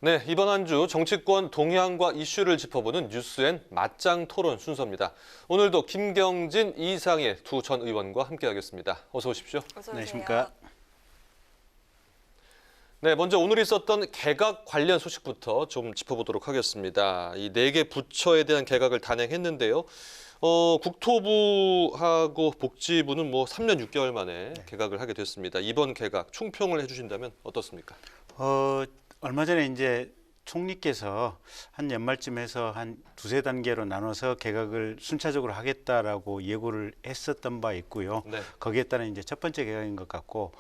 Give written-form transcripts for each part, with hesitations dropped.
네, 이번 한 주 정치권 동향과 이슈를 짚어보는 뉴스엔 맞짱 토론 순서입니다. 오늘도 김경진, 이상일 두 전 의원과 함께하겠습니다. 어서 오십시오. 어서 오세요. 안녕하십니까. 네, 먼저 오늘 있었던 개각 관련 소식부터 좀 짚어보도록 하겠습니다. 이 4개 부처에 대한 개각을 단행했는데요. 국토부하고 복지부는 3년 6개월 만에 개각을 하게 됐습니다. 이번 개각 총평을 해주신다면 어떻습니까? 얼마 전에 이제 총리께서 한 연말쯤에서 한 두세 단계로 나눠서 개각을 순차적으로 하겠다라고 예고를 했었던 바 있고요. 네. 거기에 따른 이제 첫 번째 개각인 것 같고,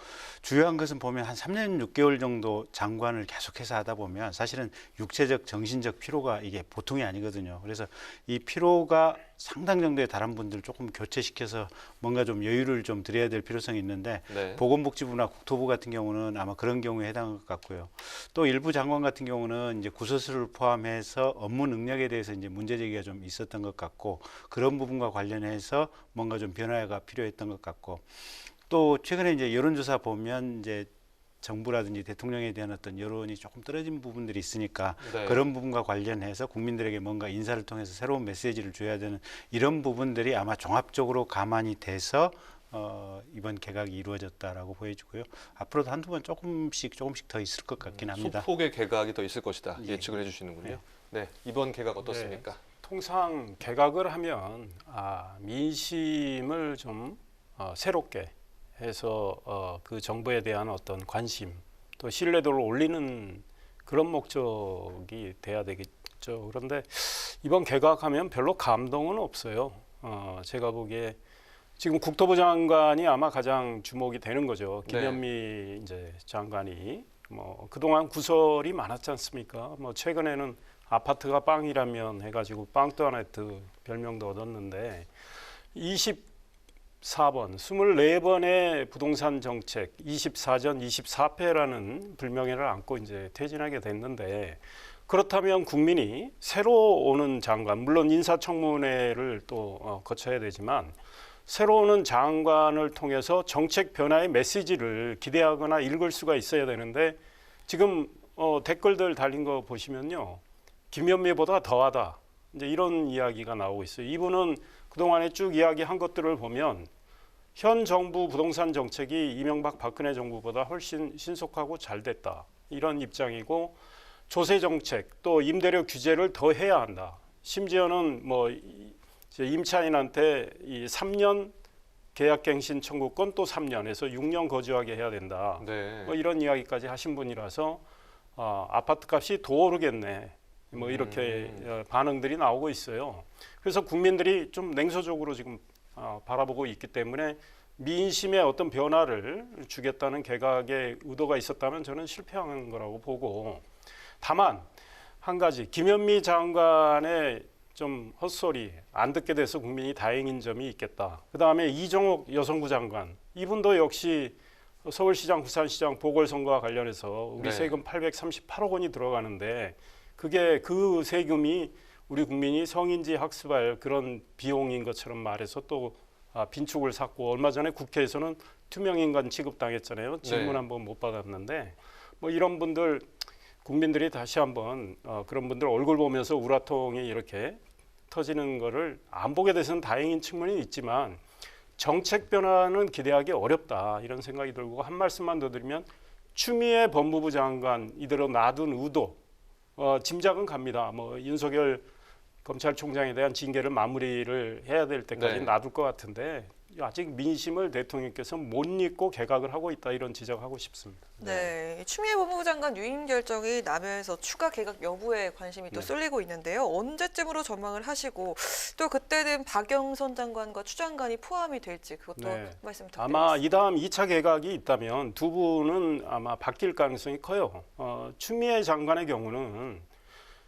주요한 것은 보면 한 3년 6개월 정도 장관을 계속해서 하다 보면 사실은 육체적, 정신적 피로가 이게 보통이 아니거든요. 그래서 이 피로가 상당 정도에 달한 분들 조금 교체시켜서 뭔가 좀 여유를 좀 드려야 될 필요성이 있는데, 네. 보건복지부나 국토부 같은 경우는 아마 그런 경우에 해당할 것 같고요. 또 일부 장관 같은 경우는 이제 구설수를 포함해서 업무 능력에 대해서 이제 문제 제기가 좀 있었던 것 같고, 그런 부분과 관련해서 뭔가 좀 변화가 필요했던 것 같고, 또 최근에 이제 여론조사 보면 이제 정부라든지 대통령에 대한 어떤 여론이 조금 떨어진 부분들이 있으니까 네. 그런 부분과 관련해서 국민들에게 뭔가 인사를 통해서 새로운 메시지를 줘야 되는 이런 부분들이 아마 종합적으로 감안이 돼서 이번 개각이 이루어졌다라고 보여지고요. 앞으로도 한두 번 조금씩 더 있을 것 같긴 합니다. 소폭의 개각이 더 있을 것이다. 예. 예측을 해주시는군요. 네, 이번 개각 어떻습니까? 통상 개각을 하면 민심을 좀 새롭게 해서 그 정부에 대한 어떤 관심 또 신뢰도를 올리는 그런 목적이 돼야 되겠죠. 그런데 이번 개각하면 별로 감동은 없어요. 제가 보기에 지금 국토부 장관이 아마 가장 주목이 되는 거죠. 김현미 이제 장관이 그동안 구설이 많았지 않습니까? 최근에는 아파트가 빵이라면 해가지고 빵또 하나트 별명도 얻었는데 24번, 24번의 부동산 정책, 24전 24패라는 불명예를 안고 이제 퇴진하게 됐는데, 그렇다면 국민이 새로 오는 장관, 물론 인사청문회를 또 거쳐야 되지만 새로 오는 장관을 통해서 정책 변화의 메시지를 기대하거나 읽을 수가 있어야 되는데, 지금 댓글들 달린 거 보시면요, 김현미보다 더하다, 이제 이런 이야기가 나오고 있어요. 이분은 그동안에 쭉 이야기한 것들을 보면 현 정부 부동산 정책이 이명박 박근혜 정부보다 훨씬 신속하고 잘 됐다, 이런 입장이고, 조세 정책 또 임대료 규제를 더 해야 한다. 심지어는 임차인한테 이 3년 계약갱신 청구권 또 3년에서 6년 거주하게 해야 된다. 네. 이런 이야기까지 하신 분이라서 아파트 값이 더 오르겠네, 이렇게 반응들이 나오고 있어요. 그래서 국민들이 좀 냉소적으로 지금 바라보고 있기 때문에 민심의 어떤 변화를 주겠다는 개각의 의도가 있었다면 저는 실패한 거라고 보고, 다만 한 가지, 김현미 장관의 좀 헛소리 안 듣게 돼서 국민이 다행인 점이 있겠다. 그다음에 이종옥 여성부 장관, 이분도 역시 서울시장, 부산시장 보궐선거와 관련해서 우리 네. 세금 838억 원이 들어가는데, 그게 그 세금이 우리 국민이 성인지 학습할 그런 비용인 것처럼 말해서 또 빈축을 샀고, 얼마 전에 국회에서는 투명인간 취급당했잖아요. 질문 한번 못 받았는데, 이런 분들, 국민들이 다시 한번 그런 분들 얼굴 보면서 우라통이 이렇게 터지는 거를 안 보게 돼서는 다행인 측면이 있지만, 정책 변화는 기대하기 어렵다, 이런 생각이 들고, 한 말씀만 더 드리면 추미애 법무부 장관 이대로 놔둔 의도, 짐작은 갑니다. 윤석열 검찰총장에 대한 징계를 마무리를 해야 될 때까지 놔둘 것 같은데, 아직 민심을 대통령께서 못 잊고 개각을 하고 있다, 이런 지적하고 싶습니다. 네, 추미애 법무부 장관 유임 결정이 나면서 추가 개각 여부에 관심이 또 쏠리고 있는데요. 언제쯤으로 전망을 하시고, 또 그때는 박영선 장관과 추 장관이 포함이 될지 그것도 말씀 부탁드리겠습니다. 아마 이 다음 2차 개각이 있다면 두 분은 아마 바뀔 가능성이 커요. 추미애 장관의 경우는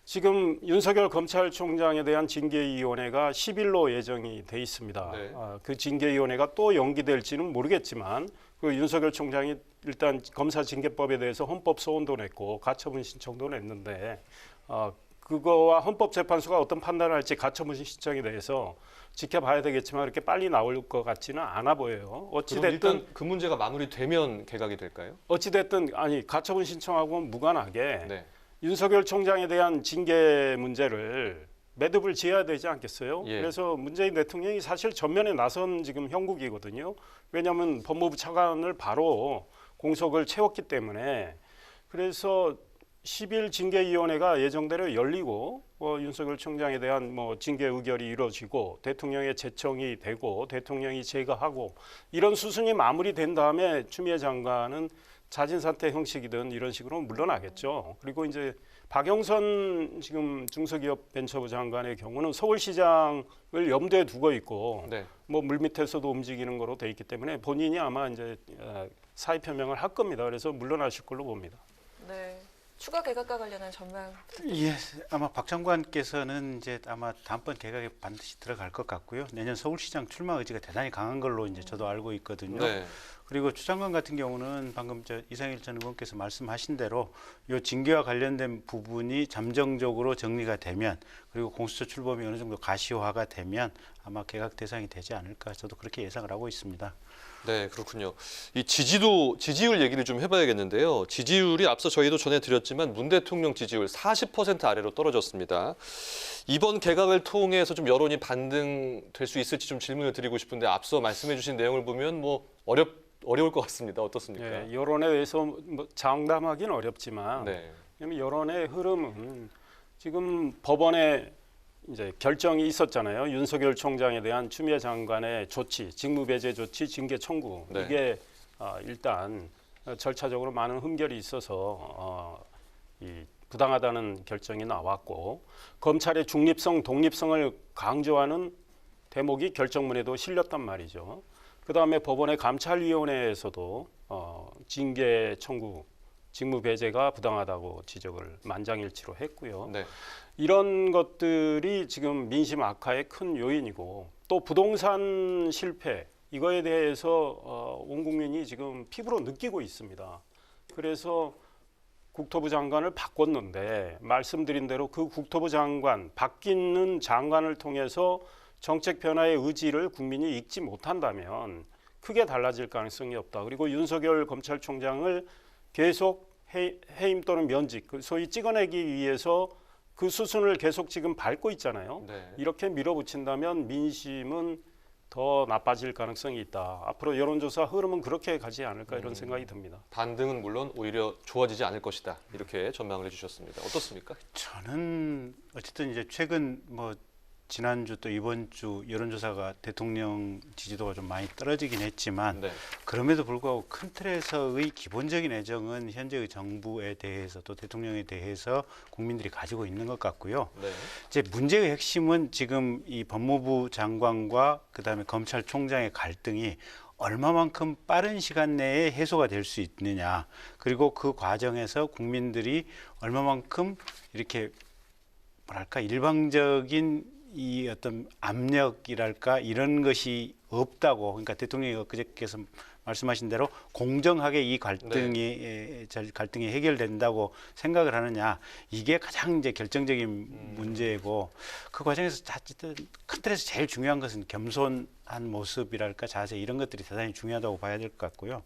지금 윤석열 검찰총장에 대한 징계위원회가 10일로 예정이 돼 있습니다. 네. 그 징계위원회가 또 연기될지는 모르겠지만, 그 윤석열 총장이 일단 검사징계법에 대해서 헌법 소원도 냈고 가처분 신청도 냈는데, 그거와 헌법재판소가 어떤 판단을 할지 가처분 신청에 대해서 지켜봐야 되겠지만 그렇게 빨리 나올 것 같지는 않아 보여요. 어찌됐든 일단 그 문제가 마무리되면 개각이 될까요? 어찌됐든 가처분 신청하고 무관하게 네. 윤석열 총장에 대한 징계 문제를 매듭을 지어야 되지 않겠어요? 예. 그래서 문재인 대통령이 사실 전면에 나선 지금 형국이거든요. 왜냐하면 법무부 차관을 바로 공석을 채웠기 때문에. 그래서 10일 징계위원회가 예정대로 열리고 윤석열 총장에 대한 징계 의결이 이루어지고 대통령의 제청이 되고 대통령이 제거하고 이런 수순이 마무리된 다음에 추미애 장관은 자진 사퇴 형식이든 이런 식으로 물러나겠죠. 그리고 이제 박영선 지금 중소기업 벤처부 장관의 경우는 서울시장을 염두에 두고 있고 네. 물밑에서도 움직이는 거로 돼 있기 때문에 본인이 아마 이제 사의 표명을 할 겁니다. 그래서 물러나실 걸로 봅니다. 네. 추가 개각과 관련한 전망. 예, 아마 박 장관께서는 이제 아마 다음번 개각에 반드시 들어갈 것 같고요. 내년 서울시장 출마 의지가 대단히 강한 걸로 이제 저도 알고 있거든요. 네. 그리고 추 장관 같은 경우는 방금 이상일 전 의원께서 말씀하신 대로 이 징계와 관련된 부분이 잠정적으로 정리가 되면 그리고 공수처 출범이 어느 정도 가시화가 되면 아마 개각 대상이 되지 않을까 저도 그렇게 예상을 하고 있습니다. 네, 그렇군요. 이 지지율 얘기를 좀 해봐야겠는데요. 지지율이 앞서 저희도 전해드렸지만 문 대통령 지지율 40% 아래로 떨어졌습니다. 이번 개각을 통해서 좀 여론이 반등될 수 있을지 좀 질문을 드리고 싶은데 앞서 말씀해주신 내용을 보면 어려울 것 같습니다. 어떻습니까? 예, 여론에 대해서 장담하기는 어렵지만 네. 여론의 흐름은 지금 법원에 이제 결정이 있었잖아요. 윤석열 총장에 대한 추미애 장관의 조치, 직무배제 조치, 징계 청구 네. 이게 일단 절차적으로 많은 흠결이 있어서 이 부당하다는 결정이 나왔고 검찰의 중립성, 독립성을 강조하는 대목이 결정문에도 실렸단 말이죠. 그 다음에 법원의 감찰위원회에서도 징계 청구, 직무 배제가 부당하다고 지적을 만장일치로 했고요. 네. 이런 것들이 지금 민심 악화의 큰 요인이고 또 부동산 실패 이거에 대해서 온 국민이 지금 피부로 느끼고 있습니다. 그래서 국토부 장관을 바꿨는데 말씀드린 대로 그 국토부 장관, 바뀌는 장관을 통해서 정책 변화의 의지를 국민이 읽지 못한다면 크게 달라질 가능성이 없다. 그리고 윤석열 검찰총장을 계속 해임 또는 면직, 소위 찍어내기 위해서 그 수순을 계속 지금 밟고 있잖아요. 네. 이렇게 밀어붙인다면 민심은 더 나빠질 가능성이 있다. 앞으로 여론조사 흐름은 그렇게 가지 않을까 이런 생각이 듭니다. 반등은 물론 오히려 좋아지지 않을 것이다. 이렇게 전망을 해주셨습니다. 어떻습니까? 저는 어쨌든 이제 최근 지난주 또 이번 주 여론조사가 대통령 지지도가 좀 많이 떨어지긴 했지만 네. 그럼에도 불구하고 큰 틀에서의 기본적인 애정은 현재의 정부에 대해서 또 대통령에 대해서 국민들이 가지고 있는 것 같고요. 네. 이제 문제의 핵심은 지금 이 법무부 장관과 그다음에 검찰총장의 갈등이 얼마만큼 빠른 시간 내에 해소가 될 수 있느냐, 그리고 그 과정에서 국민들이 얼마만큼 이렇게 일방적인 이 어떤 압력이랄까 이런 것이 없다고, 그러니까 대통령이 엊그저께서 말씀하신 대로 공정하게 이 갈등이 해결된다고 생각을 하느냐, 이게 가장 이제 결정적인 문제고, 그 과정에서 어쨌든 큰 틀에서 제일 중요한 것은 겸손한 모습이랄까 자세, 이런 것들이 대단히 중요하다고 봐야 될 것 같고요.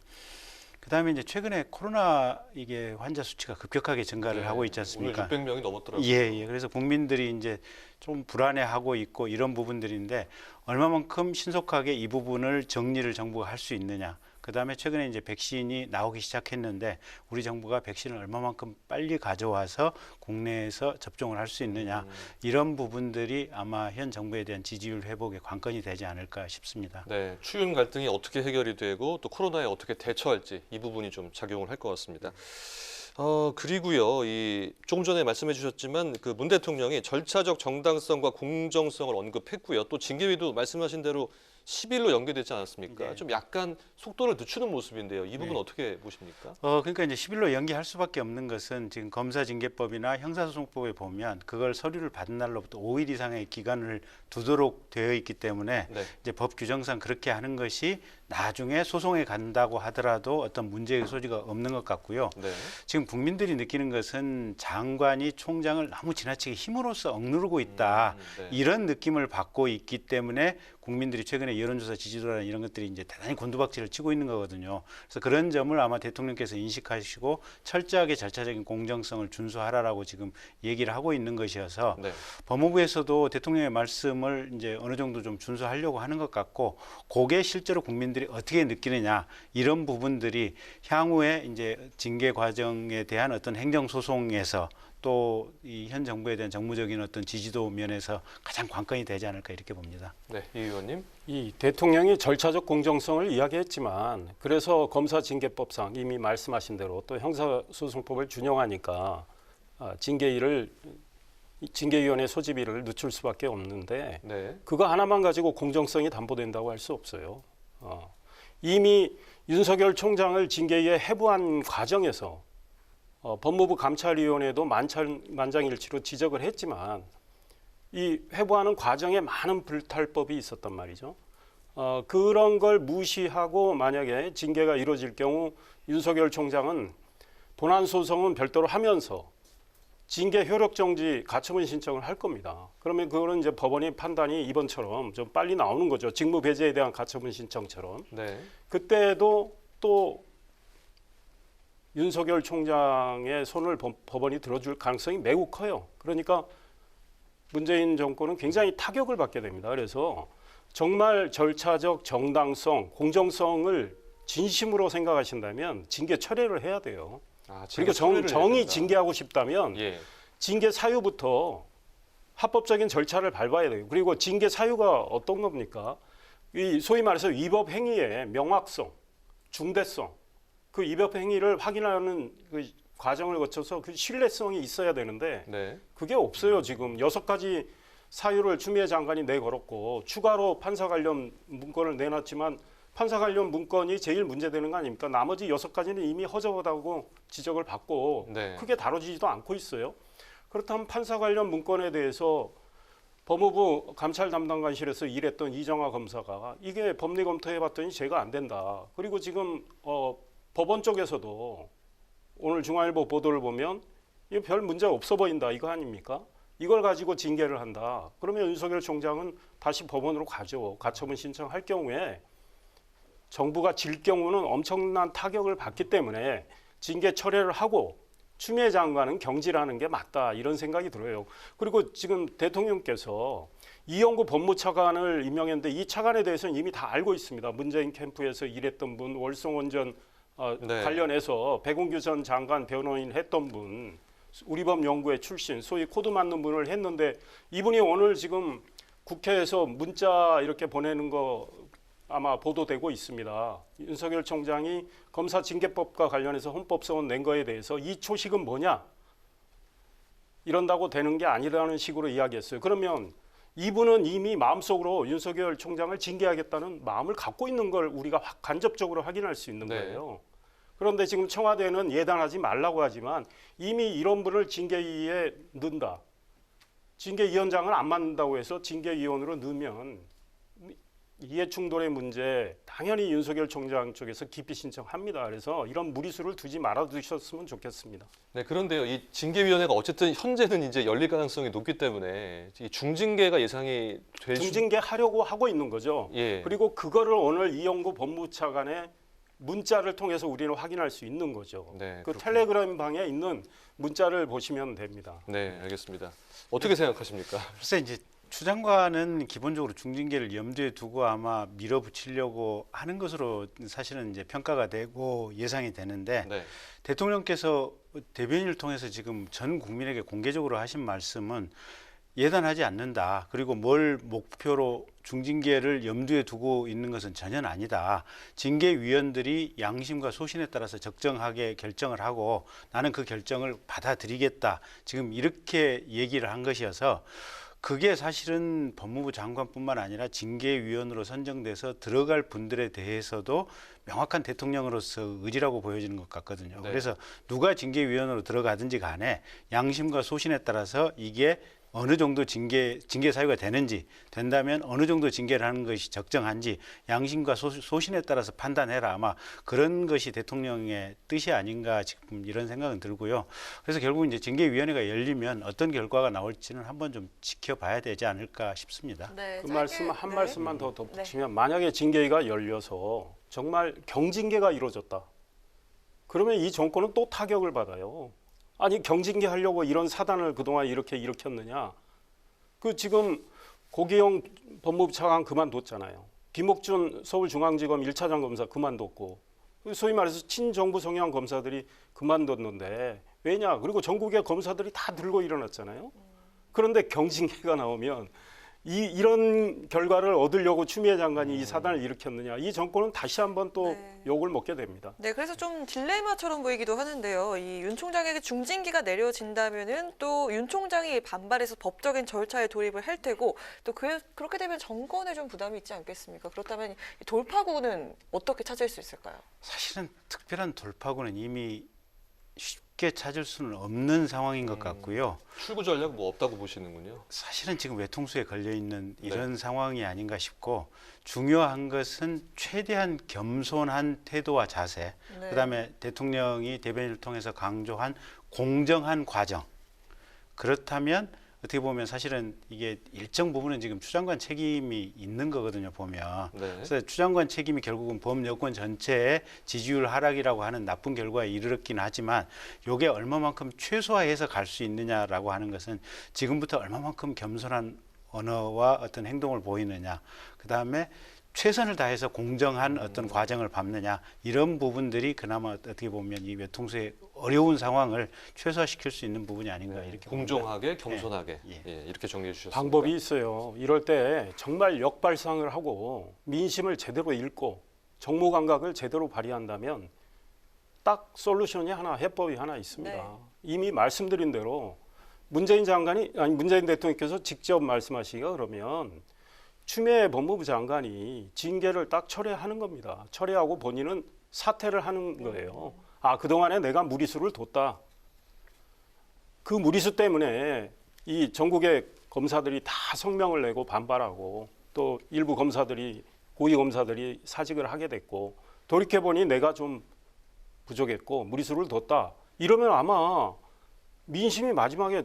그다음에 이제 최근에 코로나 이게 환자 수치가 급격하게 증가를 네. 하고 있지 않습니까? 오늘 600명이 넘었더라고요. 예. 그래서 국민들이 이제 좀 불안해하고 있고 이런 부분들인데 얼마만큼 신속하게 이 부분을 정리를 정부가 할 수 있느냐. 그다음에 최근에 이제 백신이 나오기 시작했는데 우리 정부가 백신을 얼마만큼 빨리 가져와서 국내에서 접종을 할 수 있느냐. 이런 부분들이 아마 현 정부에 대한 지지율 회복의 관건이 되지 않을까 싶습니다. 네, 추윤 갈등이 어떻게 해결이 되고 또 코로나에 어떻게 대처할지 이 부분이 좀 작용을 할 것 같습니다. 그리고요, 조금 전에 말씀해 주셨지만 그 문 대통령이 절차적 정당성과 공정성을 언급했고요. 또 징계위도 말씀하신 대로 10일로 연계되지 않았습니까? 네. 좀 약간 속도를 늦추는 모습인데요. 이 부분 네. 어떻게 보십니까? 그러니까 이제 10일로 연기할 수밖에 없는 것은 지금 검사징계법이나 형사소송법에 보면 그걸 서류를 받은 날로부터 5일 이상의 기간을 두도록 되어 있기 때문에 네. 이제 법 규정상 그렇게 하는 것이 나중에 소송에 간다고 하더라도 어떤 문제의 소지가 없는 것 같고요. 네. 지금 국민들이 느끼는 것은 장관이 총장을 너무 지나치게 힘으로써 억누르고 있다. 네. 이런 느낌을 받고 있기 때문에 국민들이 최근에 여론조사 지지도나 이런 것들이 이제 대단히 곤두박질을 치고 있는 거거든요. 그래서 그런 점을 아마 대통령께서 인식하시고 철저하게 절차적인 공정성을 준수하라라고 지금 얘기를 하고 있는 것이어서 네. 법무부에서도 대통령의 말씀을 이제 어느 정도 좀 준수하려고 하는 것 같고, 그게 실제로 국민들이 어떻게 느끼느냐 이런 부분들이 향후에 이제 징계 과정에 대한 어떤 행정 소송에서 또 이 현 정부에 대한 정무적인 어떤 지지도 면에서 가장 관건이 되지 않을까 이렇게 봅니다. 네, 이 의원님. 이 대통령이 절차적 공정성을 이야기했지만 그래서 검사징계법상 이미 말씀하신 대로 또 형사소송법을 준용하니까 징계위원회 소집일을 늦출 수밖에 없는데 네. 그거 하나만 가지고 공정성이 담보된다고 할 수 없어요. 이미 윤석열 총장을 징계위에 해부한 과정에서 법무부 감찰위원회도 만장일치로 지적을 했지만 이 회부하는 과정에 많은 불탈법이 있었단 말이죠. 그런 걸 무시하고 만약에 징계가 이루어질 경우 윤석열 총장은 본안 소송은 별도로 하면서 징계 효력 정지 가처분 신청을 할 겁니다. 그러면 그거는 이제 법원의 판단이 이번처럼 좀 빨리 나오는 거죠. 직무 배제에 대한 가처분 신청처럼. 네. 그때도 또 윤석열 총장의 손을 법원이 들어줄 가능성이 매우 커요. 그러니까 문재인 정권은 굉장히 타격을 받게 됩니다. 그래서 정말 절차적 정당성, 공정성을 진심으로 생각하신다면 징계 철회를 해야 돼요. 그리고 정의 징계하고 싶다면 예. 징계 사유부터 합법적인 절차를 밟아야 돼요. 그리고 징계 사유가 어떤 겁니까? 이 소위 말해서 위법 행위의 명확성, 중대성, 그 위법 행위를 확인하는 그 과정을 거쳐서 그 신뢰성이 있어야 되는데 네. 그게 없어요. 지금 6가지 사유를 추미애 장관이 내걸었고 추가로 판사 관련 문건을 내놨지만 판사 관련 문건이 제일 문제되는 거 아닙니까? 나머지 6가지는 이미 허접하다고 지적을 받고 네. 크게 다뤄지지도 않고 있어요. 그렇다면 판사 관련 문건에 대해서 법무부 감찰 담당관실에서 일했던 이정화 검사가 이게 법리 검토해봤더니 제가 안 된다. 그리고 지금 법원 쪽에서도 오늘 중앙일보 보도를 보면 이거 별 문제 없어 보인다 이거 아닙니까? 이걸 가지고 징계를 한다. 그러면 윤석열 총장은 다시 법원으로 가죠. 가처분 신청할 경우에 정부가 질 경우는 엄청난 타격을 받기 때문에 징계 철회를 하고 추미애 장관은 경질하는 게 맞다 이런 생각이 들어요. 그리고 지금 대통령께서 이영구 법무차관을 임명했는데 이 차관에 대해서는 이미 다 알고 있습니다. 문재인 캠프에서 일했던 분, 월성원전 네. 관련해서 백운규 전 장관 변호인 했던 분, 우리법연구회 출신, 소위 코드 맞는 분을 했는데 이분이 오늘 지금 국회에서 문자 이렇게 보내는 거 아마 보도되고 있습니다. 윤석열 총장이 검사징계법과 관련해서 헌법소원 낸 거에 대해서 이 초식은 뭐냐? 이런다고 되는 게 아니라는 식으로 이야기했어요. 그러면 이분은 이미 마음속으로 윤석열 총장을 징계하겠다는 마음을 갖고 있는 걸 우리가 간접적으로 확인할 수 있는 네. 거예요. 그런데 지금 청와대는 예단하지 말라고 하지만 이미 이런 분을 징계위에 넣는다. 징계위원장을 안 만든다고 해서 징계위원으로 넣으면 이해충돌의 문제 당연히 윤석열 총장 쪽에서 기피 신청합니다. 그래서 이런 무리수를 두지 말아 두셨으면 좋겠습니다. 네, 그런데요. 이 징계위원회가 어쨌든 현재는 이제 열릴 가능성이 높기 때문에 이 중징계가 예상이 될 중징계 하려고 하고 있는 거죠. 예. 그리고 그거를 오늘 이영구 법무차관의 문자를 통해서 우리는 확인할 수 있는 거죠. 네, 그 그렇군요. 텔레그램 방에 있는 문자를 보시면 됩니다. 네, 알겠습니다. 어떻게 생각하십니까? 글쎄 이제 추 장관은 기본적으로 중징계를 염두에 두고 아마 밀어붙이려고 하는 것으로 사실은 이제 평가가 되고 예상이 되는데 네. 대통령께서 대변인을 통해서 지금 전 국민에게 공개적으로 하신 말씀은 예단하지 않는다. 그리고 뭘 목표로 중징계를 염두에 두고 있는 것은 전혀 아니다. 징계위원들이 양심과 소신에 따라서 적정하게 결정을 하고 나는 그 결정을 받아들이겠다. 지금 이렇게 얘기를 한 것이어서 그게 사실은 법무부 장관뿐만 아니라 징계위원으로 선정돼서 들어갈 분들에 대해서도 명확한 대통령으로서 의지라고 보여지는 것 같거든요. 네. 그래서 누가 징계위원으로 들어가든지 간에 양심과 소신에 따라서 이게 어느 정도 징계 사유가 되는지, 된다면 어느 정도 징계를 하는 것이 적정한지 양심과 소신에 따라서 판단해라. 아마 그런 것이 대통령의 뜻이 아닌가 지금 이런 생각은 들고요. 그래서 결국 이제 징계위원회가 열리면 어떤 결과가 나올지는 한번 좀 지켜봐야 되지 않을까 싶습니다. 네, 그 짧게- 말씀 한 네. 말씀만 더 덧붙이면 만약에 징계가 열려서 정말 경징계가 이루어졌다. 그러면 이 정권은 또 타격을 받아요. 아니 경징계 하려고 이런 사단을 그동안 이렇게 일으켰느냐. 그 지금 고기영 법무부 차관 그만뒀잖아요. 김옥준 서울중앙지검 1차장 검사 그만뒀고 소위 말해서 친정부 성향 검사들이 그만뒀는데 왜냐. 그리고 전국의 검사들이 다 들고 일어났잖아요. 그런데 경징계가 나오면 이런 결과를 얻으려고 추미애 장관이 이 사단을 일으켰느냐. 이 정권은 다시 한번 또 네. 욕을 먹게 됩니다. 네, 그래서 좀 딜레마처럼 보이기도 하는데요. 이 윤 총장에게 중징계가 내려진다면은 또 윤 총장이 반발해서 법적인 절차에 돌입을 할 테고 또 그렇게 되면 정권에 좀 부담이 있지 않겠습니까? 그렇다면 이 돌파구는 어떻게 찾을 수 있을까요? 사실은 특별한 돌파구는 이미 쉽게 찾을 수는 없는 상황인 것 같고요. 출구 전략 뭐 없다고 보시는군요. 사실은 지금 외통수에 걸려 있는 이런 상황이 아닌가 싶고 중요한 것은 최대한 겸손한 태도와 자세, 네. 그다음에 대통령이 대변인을 통해서 강조한 공정한 과정. 그렇다면 어떻게 보면 사실은 이게 일정 부분은 지금 추 장관 책임이 있는 거거든요, 보면. 네. 그래서 추 장관 책임이 결국은 범여권 전체의 지지율 하락이라고 하는 나쁜 결과에 이르렀긴 하지만 이게 얼마만큼 최소화해서 갈 수 있느냐라고 하는 것은 지금부터 얼마만큼 겸손한 언어와 어떤 행동을 보이느냐, 그다음에 최선을 다해서 공정한 어떤 과정을 밟느냐, 이런 부분들이 그나마 어떻게 보면 이 외통수의 어려운 상황을 최소화시킬 수 있는 부분이 아닌가 이렇게 공정하게, 겸손하게 예. 예, 이렇게 정리해 주셨습니다. 방법이 있어요. 이럴 때 정말 역발상을 하고 민심을 제대로 읽고 정무 감각을 제대로 발휘한다면 딱 솔루션이 하나, 해법이 하나 있습니다. 네. 이미 말씀드린 대로 문재인 대통령께서 직접 말씀하시기가 그러면 추미애 법무부 장관이 징계를 딱 철회하는 겁니다. 철회하고 본인은 사퇴를 하는 거예요. 아, 그동안에 내가 무리수를 뒀다. 그 무리수 때문에 이 전국의 검사들이 다 성명을 내고 반발하고 또 일부 검사들이 고위 검사들이 사직을 하게 됐고 돌이켜보니 내가 좀 부족했고 무리수를 뒀다. 이러면 아마 민심이 마지막에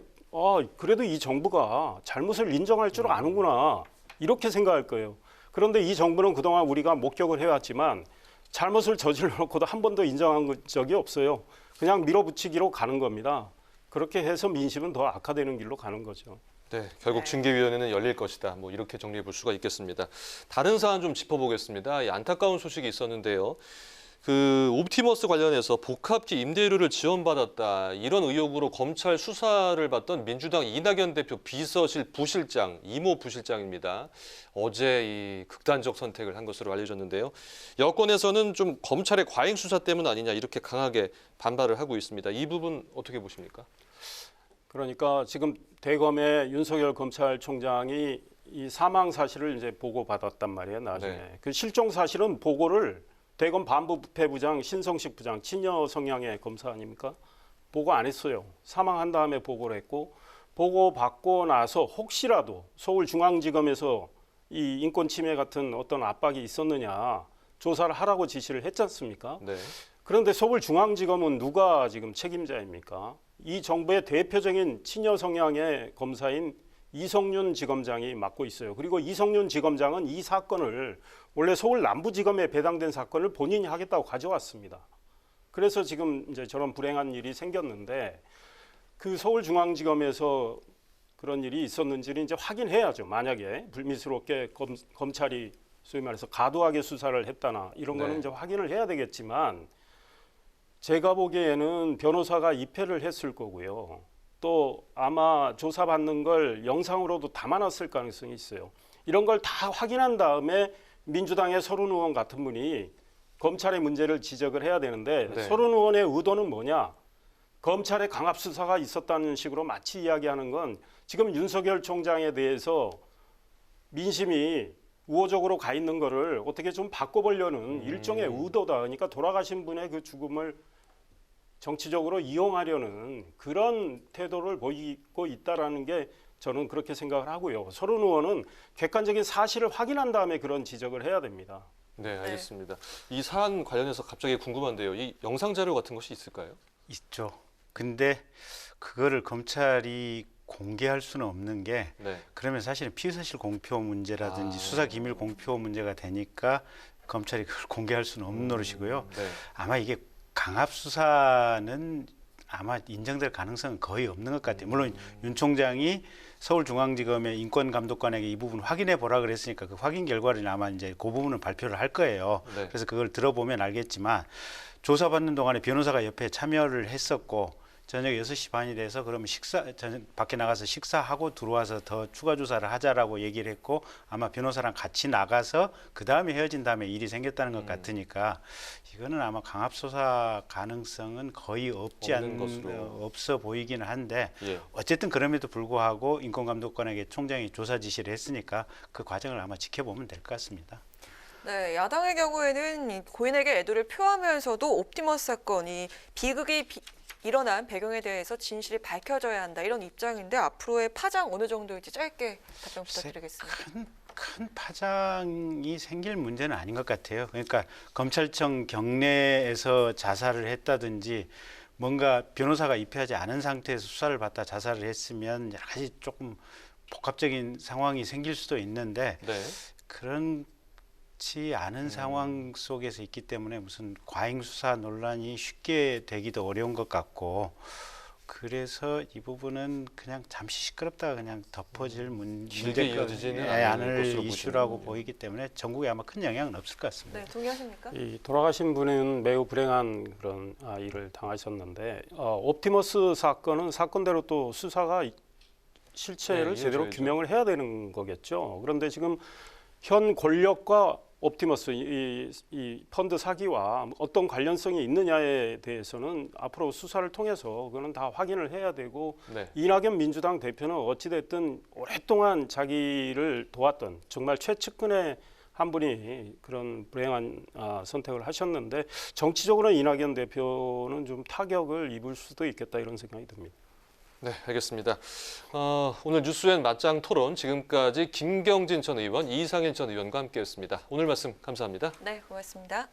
그래도 이 정부가 잘못을 인정할 줄 아는구나 이렇게 생각할 거예요. 그런데 이 정부는 그동안 우리가 목격을 해왔지만 잘못을 저질러 놓고도 한 번도 인정한 적이 없어요. 그냥 밀어붙이기로 가는 겁니다. 그렇게 해서 민심은 더 악화되는 길로 가는 거죠. 네, 결국 징계위원회는 열릴 것이다. 뭐 이렇게 정리해 볼 수가 있겠습니다. 다른 사안 좀 짚어보겠습니다. 이 안타까운 소식이 있었는데요. 그 옵티머스 관련해서 복합지 임대료를 지원받았다 이런 의혹으로 검찰 수사를 받던 민주당 이낙연 대표 비서실 부실장 이모 부실장입니다. 어제 이 극단적 선택을 한 것으로 알려졌는데요. 여권에서는 좀 검찰의 과잉 수사 때문 아니냐 이렇게 강하게 반발을 하고 있습니다. 이 부분 어떻게 보십니까? 그러니까 지금 대검의 윤석열 검찰총장이 이 사망 사실을 이제 보고 받았단 말이에요. 나중에 네. 그 실종 사실은 보고를 대검 반부패부장 신성식 부장 친여 성향의 검사 아닙니까? 보고 안 했어요. 사망한 다음에 보고를 했고 보고 받고 나서 혹시라도 서울중앙지검에서 이 인권 침해 같은 어떤 압박이 있었느냐 조사를 하라고 지시를 했지 않습니까? 네. 그런데 서울중앙지검은 누가 지금 책임자입니까? 이 정부의 대표적인 친여 성향의 검사인 이성윤 지검장이 맡고 있어요. 그리고 이성윤 지검장은 이 사건을 원래 서울 남부지검에 배당된 사건을 본인이 하겠다고 가져왔습니다. 그래서 지금 이제 저런 불행한 일이 생겼는데 그 서울중앙지검에서 그런 일이 있었는지를 이제 확인해야죠. 만약에 불미스럽게 검찰이 소위 말해서 과도하게 수사를 했다나 이런 거는 네. 이제 확인을 해야 되겠지만 제가 보기에는 변호사가 입회를 했을 거고요. 또 아마 조사받는 걸 영상으로도 담아놨을 가능성이 있어요. 이런 걸 다 확인한 다음에 민주당의 서른 의원 같은 분이 검찰의 문제를 지적을 해야 되는데 네. 서른 의원의 의도는 뭐냐? 검찰의 강압 수사가 있었다는 식으로 마치 이야기하는 건 지금 윤석열 총장에 대해서 민심이 우호적으로 가 있는 거를 어떻게 좀 바꿔보려는 일종의 의도다. 그러니까 돌아가신 분의 그 죽음을 정치적으로 이용하려는 그런 태도를 보이고 있다라는 게 저는 그렇게 생각을 하고요. 서른 의원은 객관적인 사실을 확인한 다음에 그런 지적을 해야 됩니다. 네, 알겠습니다. 이 사안 관련해서 갑자기 궁금한데요. 이 영상 자료 같은 것이 있을까요? 있죠. 근데 그거를 검찰이 공개할 수는 없는 게 네. 그러면 사실은 피의사실 공표 문제라든지 아. 수사 기밀 공표 문제가 되니까 검찰이 그걸 공개할 수는 없는 노릇이고요. 네. 아마 이게 강압 수사는 아마 인정될 가능성은 거의 없는 것 같아요. 물론 윤 총장이 서울중앙지검의 인권감독관에게 이 부분 확인해 보라 그랬으니까 그 확인 결과를 아마 이제 그 부분은 발표를 할 거예요. 네. 그래서 그걸 들어보면 알겠지만 조사받는 동안에 변호사가 옆에 참여를 했었고 저녁 6시 반이 돼서 그러면 밖에 나가서 식사하고 들어와서 더 추가 조사를 하자라고 얘기를 했고 아마 변호사랑 같이 나가서 그 다음에 헤어진 다음에 일이 생겼다는 것 같으니까 이거는 아마 강압 수사 가능성은 거의 없는 것으로. 없어 보이기는 한데 예. 어쨌든 그럼에도 불구하고 인권감독관에게 총장이 조사 지시를 했으니까 그 과정을 아마 지켜보면 될 것 같습니다. 네, 야당의 경우에는 이 고인에게 애도를 표하면서도 옵티머스 사건이 비극이 일어난 배경에 대해서 진실이 밝혀져야 한다 이런 입장인데 앞으로의 파장 어느 정도일지 짧게 답변 부탁드리겠습니다. 큰 파장이 생길 문제는 아닌 것 같아요. 그러니까 검찰청 경내에서 자살을 했다든지 뭔가 변호사가 입회하지 않은 상태에서 수사를 받다 자살을 했으면 여러 가지 조금 복합적인 상황이 생길 수도 있는데 네. 그렇지 않은 상황 속에서 있기 때문에 무슨 과잉 수사 논란이 쉽게 되기도 어려운 것 같고 그래서 이 부분은 그냥 잠시 시끄럽다가 그냥 덮어질 길게 이어지지는 않을 않을 것으로 이슈라고 보시는군요. 보이기 때문에 전국에 아마 큰 영향은 없을 것 같습니다. 네, 동의하십니까? 이 돌아가신 분은 매우 불행한 그런 일을 당하셨는데 옵티머스 사건은 사건대로 또 수사가 실체를 네, 제대로 이어져야죠. 규명을 해야 되는 거겠죠. 그런데 지금 현 권력과 옵티머스 이 펀드 사기와 어떤 관련성이 있느냐에 대해서는 앞으로 수사를 통해서 그거는 다 확인을 해야 되고 네. 이낙연 민주당 대표는 어찌됐든 오랫동안 자기를 도왔던 정말 최측근의 한 분이 그런 불행한 선택을 하셨는데 정치적으로는 이낙연 대표는 좀 타격을 입을 수도 있겠다 이런 생각이 듭니다. 네, 알겠습니다. 오늘 뉴스엔 맞짱 토론 지금까지 김경진 전 의원, 이상일 전 의원과 함께했습니다. 오늘 말씀 감사합니다. 네, 고맙습니다.